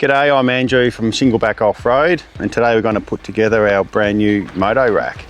G'day, I'm Andrew from Shingleback Off-Road, and today we're going to put together our brand new moto rack.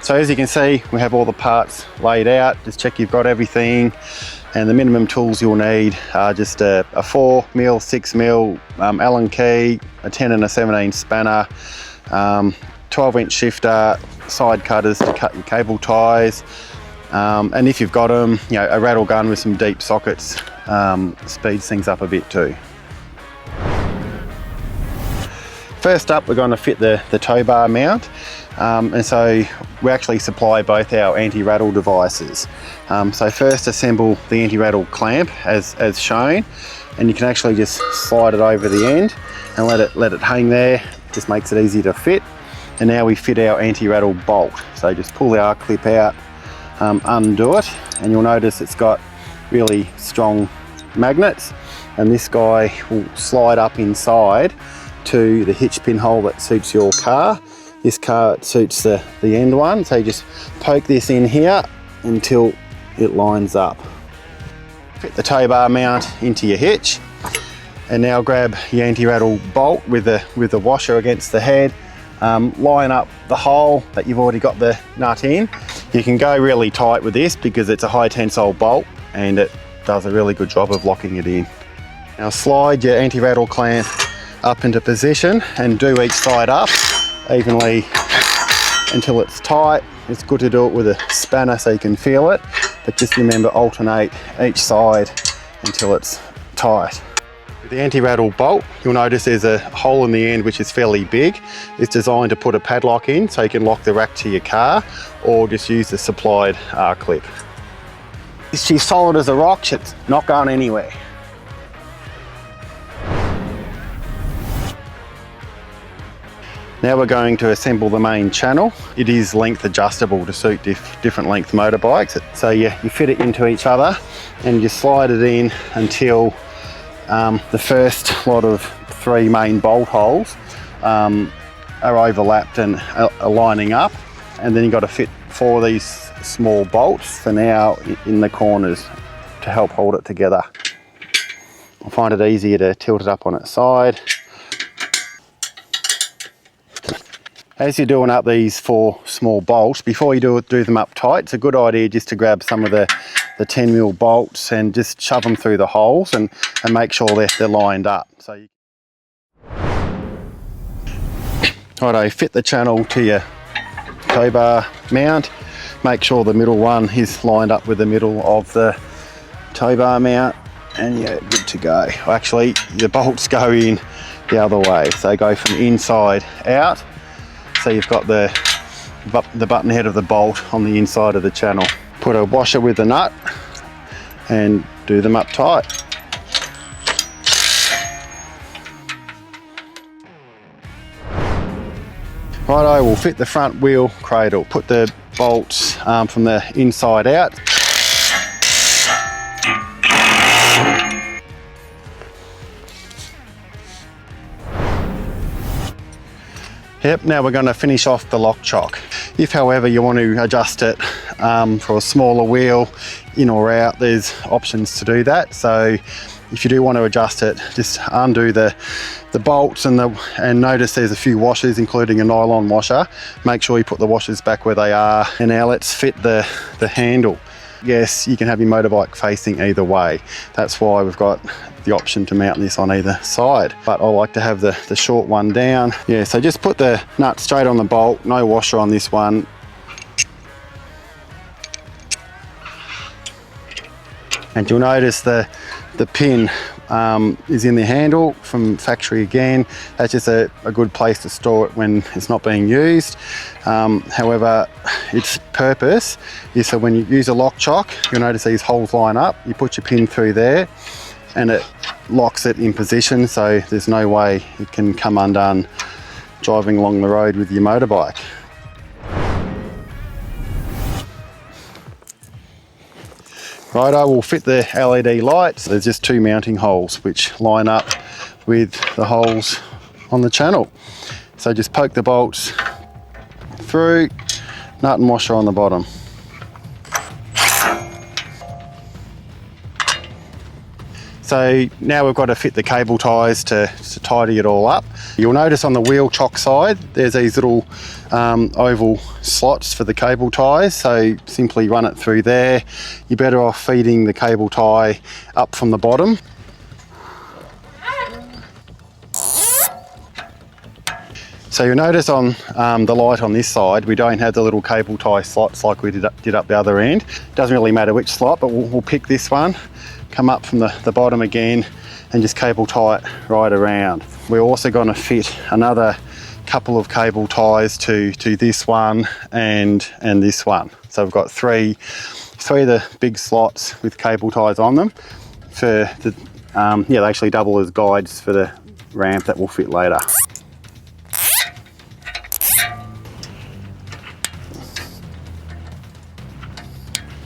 So as you can see, we have all the parts laid out. Just check you've got everything, and the minimum tools you'll need are just a 4mm, 6mm Allen key, a 10 and a 17 spanner, 12-inch shifter, side cutters to cut your cable ties, and if you've got them, you know, a rattle gun with some deep sockets speeds things up a bit too. First up, we're going to fit the tow bar mount, and so we actually supply both our anti-rattle devices. So first assemble the anti-rattle clamp as shown, and you can actually just slide it over the end and let it hang there. Just makes it easy to fit. And now we fit our anti-rattle bolt. So just pull the R-clip out, undo it, and you'll notice it's got really strong magnets, and this guy will slide up inside to the hitch pin hole that suits your car. This car suits the end one, so you just poke this in here until it lines up. Fit the tow bar mount into your hitch, and now grab your anti-rattle bolt with the washer against the head. Line up the hole that you've already got the nut in. You can go really tight with this because it's a high tensile bolt and it does a really good job of locking it in. Now slide your anti-rattle clamp up into position and do each side up evenly until it's tight. It's good to do it with a spanner so you can feel it, but just remember, alternate each side until it's tight. With the anti-rattle bolt, you'll notice there's a hole in the end which is fairly big. It's designed to put a padlock in so you can lock the rack to your car, or just use the supplied R-clip. She's solid as a rock, she's not going anywhere. Now we're going to assemble the main channel. It is length adjustable to suit different length motorbikes. So you fit it into each other and you slide it in until the first lot of 3 main bolt holes are overlapped and are lining up. And then you've got to fit 4 of these small bolts for now in the corners to help hold it together. I find it easier to tilt it up on its side. As you're doing up these 4 small bolts, before you do them up tight, it's a good idea just to grab some of the 10mm bolts and just shove them through the holes and make sure they're lined up. So righto, fit the channel to your tow bar mount. Make sure the middle one is lined up with the middle of the tow bar mount, and you're good to go. Actually, the bolts go in the other way, so go from inside out. So you've got the button head of the bolt on the inside of the channel. Put a washer with the nut and do them up tight. Righto, we'll fit the front wheel cradle. Put the bolts from the inside out. Yep, now we're going to finish off the lock chock. If however you want to adjust it for a smaller wheel, in or out, there's options to do that. So if you do want to adjust it, just undo the bolts and notice there's a few washers, including a nylon washer. Make sure you put the washers back where they are. And now let's fit the handle. Yes, you can have your motorbike facing either way. That's why we've got the option to mount this on either side. But I like to have the short one down. Yeah, so just put the nut straight on the bolt, no washer on this one. And you'll notice the pin is in the handle from factory again. That's just a good place to store it when it's not being used. However, its purpose is so when you use a lock chock, you'll notice these holes line up. You put your pin through there and it locks it in position, so there's no way it can come undone driving along the road with your motorbike. Righto, we'll fit the LED lights. There's just 2 mounting holes which line up with the holes on the channel. So just poke the bolts through, nut and washer on the bottom. So now we've got to fit the cable ties to tidy it all up. You'll notice on the wheel chock side, there's these little oval slots for the cable ties. So simply run it through there. You're better off feeding the cable tie up from the bottom. So you'll notice on the light on this side, we don't have the little cable tie slots like we did up the other end. Doesn't really matter which slot, but we'll pick this one, come up from the bottom again, and just cable tie it right around. We're also going to fit another couple of cable ties to this one and this one. So we've got three of the big slots with cable ties on them. For the they actually double as guides for the ramp that will fit later.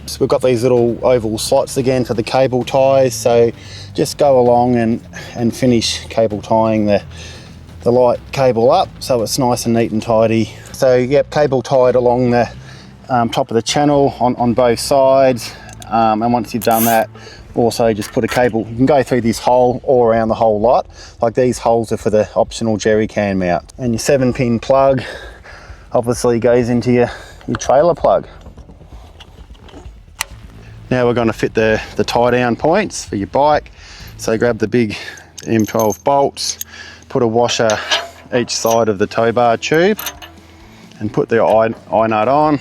So we've got these little oval slots again for the cable ties, so just go along and finish cable tying the light cable up so it's nice and neat and tidy. So yep, cable tied along the top of the channel on both sides, and once you've done that, also just put a cable, you can go through this hole or around the whole lot. Like these holes are for the optional jerry can mount. And your 7-pin plug obviously goes into your trailer plug. Now we're going to fit the tie down points for your bike. So grab the big M12 bolts, put a washer each side of the tow bar tube and put the eye nut on.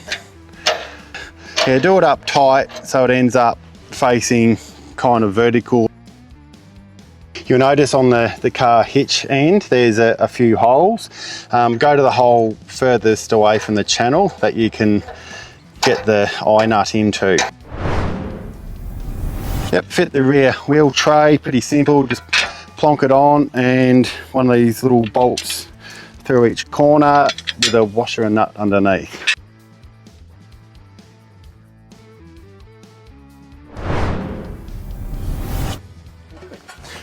Yeah, do it up tight so it ends up facing kind of vertical. You'll notice on the car hitch end there's a few holes. Go to the hole furthest away from the channel that you can get the eye nut into. Yep, fit the rear wheel tray, pretty simple, just plonk it on and one of these little bolts through each corner with a washer and nut underneath.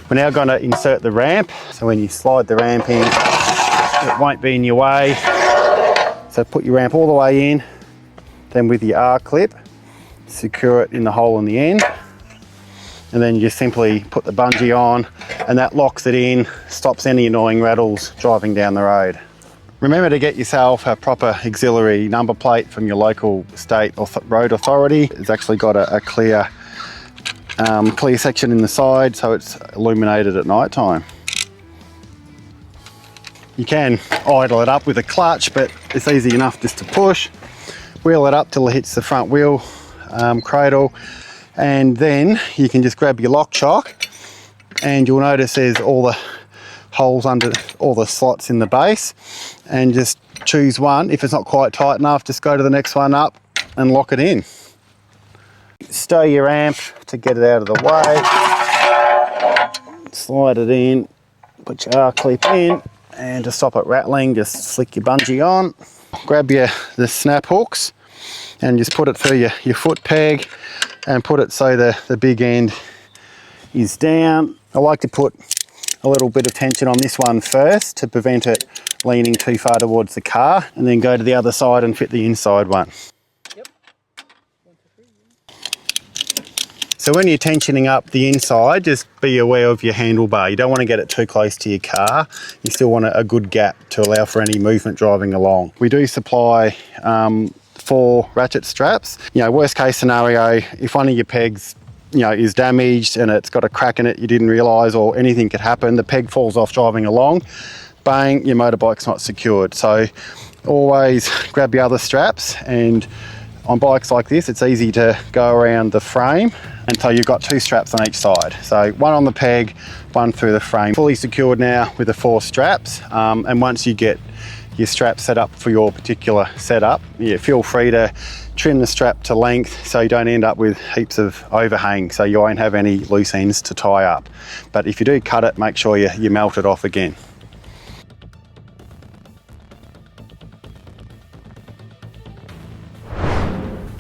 We're now going to insert the ramp, so when you slide the ramp in, it won't be in your way. So put your ramp all the way in, then with your R-clip, secure it in the hole in the end. And then you just simply put the bungee on and that locks it in, stops any annoying rattles driving down the road. Remember to get yourself a proper auxiliary number plate from your local state or road authority. It's actually got a clear section in the side so it's illuminated at night time. You can idle it up with a clutch, but it's easy enough just to push, wheel it up till it hits the front wheel cradle, and then you can just grab your lock chock and you'll notice there's all the holes under all the slots in the base, and just choose one. If it's not quite tight enough, just go to the next one up and lock it in. Stow your ramp to get it out of the way, slide it in, put your R-clip in, and to stop it rattling, just flick your bungee on, grab the snap hooks and just put it through your foot peg and put it so the big end is down. I like to put a little bit of tension on this one first to prevent it leaning too far towards the car, and then go to the other side and fit the inside one. So when you're tensioning up the inside, just be aware of your handlebar. You don't want to get it too close to your car. You still want a good gap to allow for any movement driving along. We do supply 4 ratchet straps. You know, worst case scenario, if one of your pegs, you know, is damaged and it's got a crack in it you didn't realise, or anything could happen, the peg falls off driving along, bang, your motorbike's not secured. So always grab your other straps, and on bikes like this it's easy to go around the frame until you've got 2 straps on each side. So one on the peg, one through the frame. Fully secured now with the 4 straps, and once you get your strap set up for your particular setup, yeah, feel free to trim the strap to length so you don't end up with heaps of overhang, so you won't have any loose ends to tie up. But if you do cut it, make sure you melt it off again.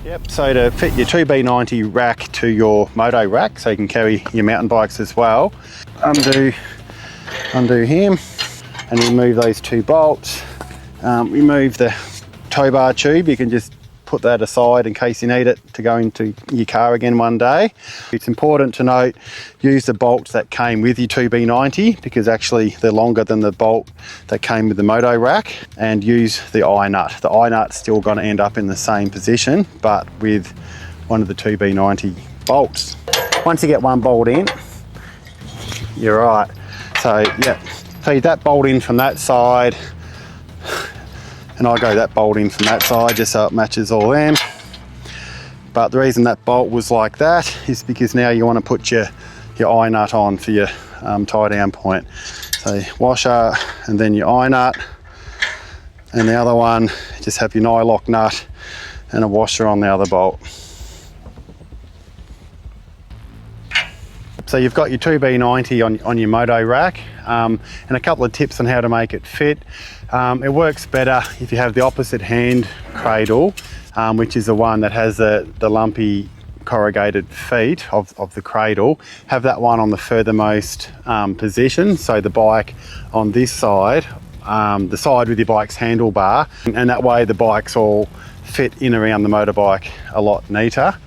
Yep, so to fit your 2B90 rack to your moto rack, so you can carry your mountain bikes as well, undo him and remove those 2 bolts. Remove the tow bar tube. You can just put that aside in case you need it to go into your car again one day. It's important to note, use the bolts that came with your 2B90 because actually they're longer than the bolt that came with the Moto rack, and use the eye nut. The eye nut's still going to end up in the same position but with one of the 2B90 bolts. Once you get one bolt in, you're right. So yeah, feed that bolt in from that side, and I go that bolt in from that side just so it matches all them. But the reason that bolt was like that is because now you want to put your eye nut on for your tie down point. So washer and then your eye nut, and the other one just have your nylock nut and a washer on the other bolt. So you've got your 2B90 on your Moto rack, and a couple of tips on how to make it fit. It works better if you have the opposite hand cradle, which is the one that has the lumpy corrugated feet of the cradle. Have that one on the furthermost position, so the bike on this side, the side with your bike's handlebar, and that way the bikes all fit in around the motorbike a lot neater.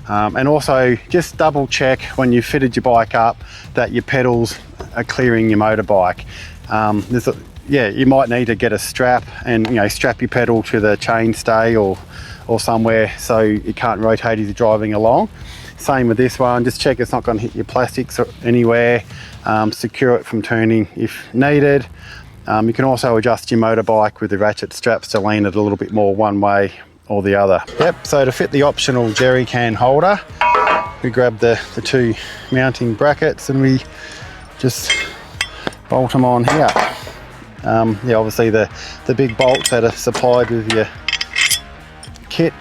And also just double check when you've fitted your bike up that your pedals are clearing your motorbike. You might need to get a strap and strap your pedal to the chainstay or somewhere so you can't rotate as you're driving along. Same with this one, just check it's not going to hit your plastics or anywhere. Secure it from turning if needed. You can also adjust your motorbike with the ratchet straps to lean it a little bit more one way or the other. Yep, so to fit the optional jerry can holder, we grab the two mounting brackets and we just bolt them on here. Obviously the big bolts that are supplied with your kit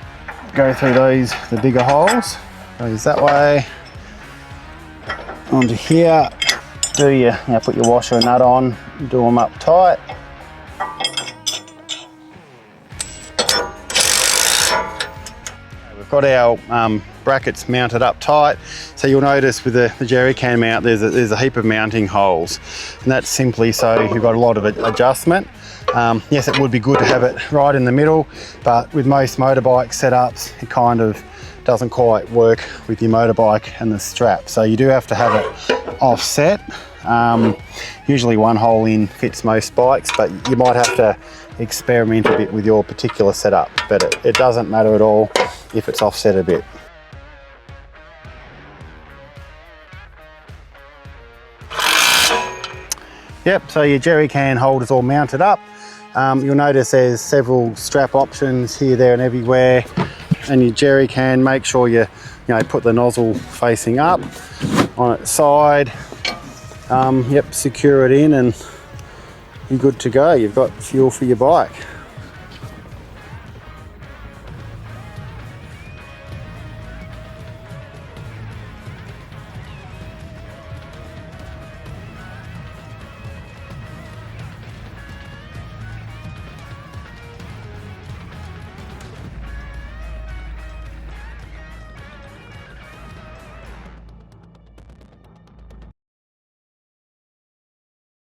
go through the bigger holes. Goes that way, onto here. Put your washer and nut on, do them up tight. We've got our brackets mounted up tight, so you'll notice with the jerry can mount there's a heap of mounting holes, and that's simply so you've got a lot of adjustment. Yes, it would be good to have it right in the middle, but with most motorbike setups it kind of doesn't quite work with your motorbike and the strap, so you do have to have it offset. Usually one hole in fits most bikes, but you might have to experiment a bit with your particular setup, but it doesn't matter at all if it's offset a bit. Yep, so your jerry can holder's all mounted up. You'll notice there's several strap options here, there and everywhere, and your jerry can, make sure you put the nozzle facing up on its side. Secure it in and you're good to go. You've got fuel for your bike.